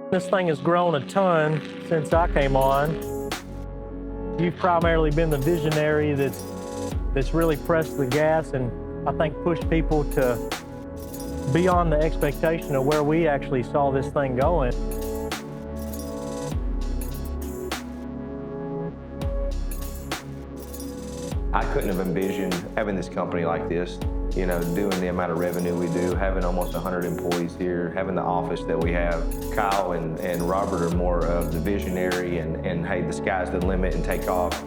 This thing has grown a ton since I came on. You've primarily been the visionary that's really pressed the gas and I think pushed people to beyond the expectation of where we actually saw this thing going. I couldn't have envisioned having this company like this, doing the amount of revenue we do, having almost 100 employees here, having the office that we have. Kyle and Robert are more of the visionary and hey, the sky's the limit and take off.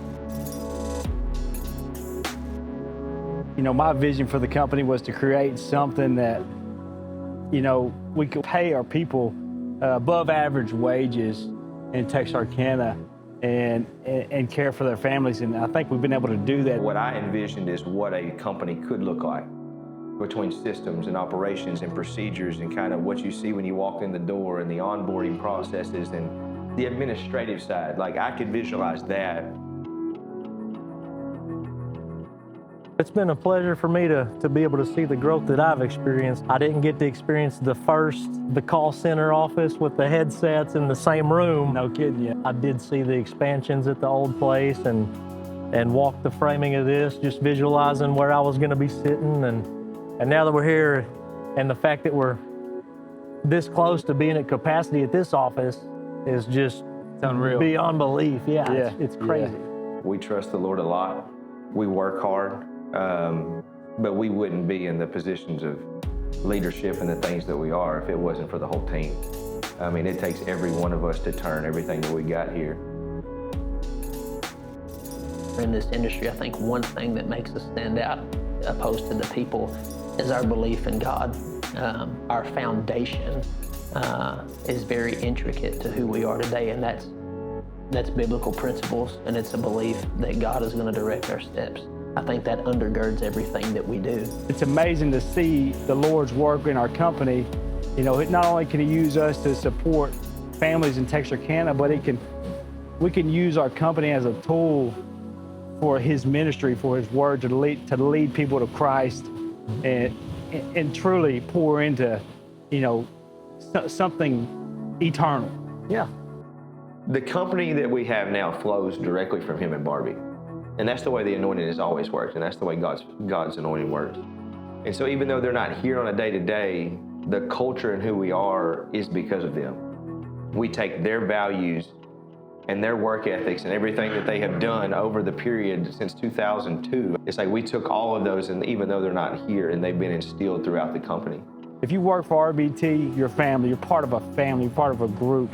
My vision for the company was to create something that, we could pay our people above average wages in Texarkana and care for their families. And I think we've been able to do that. What I envisioned is what a company could look like between systems and operations and procedures and kind of what you see when you walk in the door and the onboarding processes and the administrative side. Like I could visualize that. It's been a pleasure for me to be able to see the growth that I've experienced. I didn't get to experience the call center office with the headsets in the same room. No kidding you. I did see the expansions at the old place and walk the framing of this, just visualizing where I was gonna be sitting. And now that we're here and the fact that we're this close to being at capacity at this office is just unreal. Beyond belief. Yeah. It's crazy. Yeah. We trust the Lord a lot. We work hard. But we wouldn't be in the positions of leadership and the things that we are if it wasn't for the whole team. I mean, it takes every one of us to turn everything that we got here. In this industry, I think one thing that makes us stand out opposed to the people is our belief in God. Our foundation is very intricate to who we are today, and that's biblical principles, and it's a belief that God is going to direct our steps. I think that undergirds everything that we do. It's amazing to see the Lord's work in our company. Not only can He use us to support families in Texarkana, but we can use our company as a tool for His ministry, for His word to lead people to Christ and truly pour into, something eternal. Yeah. The company that we have now flows directly from Him and Barbie. And that's the way the anointing has always worked, and that's the way God's anointing works. And so even though they're not here on a day-to-day, the culture and who we are is because of them. We take their values and their work ethics and everything that they have done over the period since 2002. It's like we took all of those, and even though they're not here, and they've been instilled throughout the company. If you work for RBT, you're family, you're part of a family, you're part of a group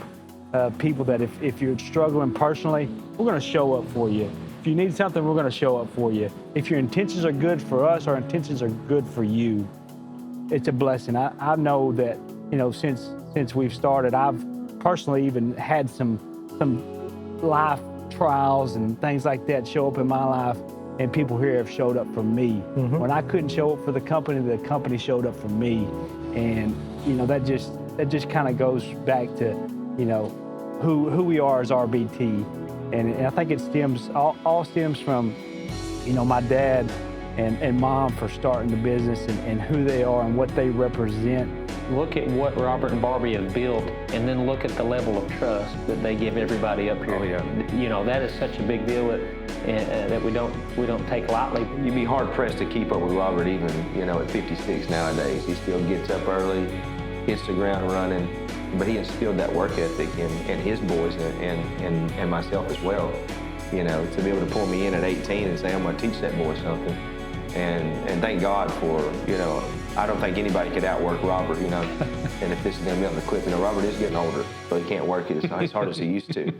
of people that if you're struggling personally, we're gonna show up for you. If you need something, we're going to show up for you. If your intentions are good for us, our intentions are good for you. It's a blessing. I know that, since we've started, I've personally even had some life trials and things like that show up in my life, and people here have showed up for me. Mm-hmm. When I couldn't show up for the company showed up for me. And, that just kind of goes back to, who we are as RBT. And I think it all stems from, my dad and mom for starting the business and who they are and what they represent. Look at what Robert and Barbie have built, and then look at the level of trust that they give everybody up here. Oh, yeah. That is such a big deal that we don't take lightly. You'd be hard pressed to keep up with Robert even, at 56 nowadays. He still gets up early, hits the ground running. But he instilled that work ethic in his boys and myself as well. To be able to pull me in at 18 and say, I'm going to teach that boy something. And thank God for, I don't think anybody could outwork Robert, And if this is going to be on the clip, Robert is getting older, so he can't work it as hard as he used to.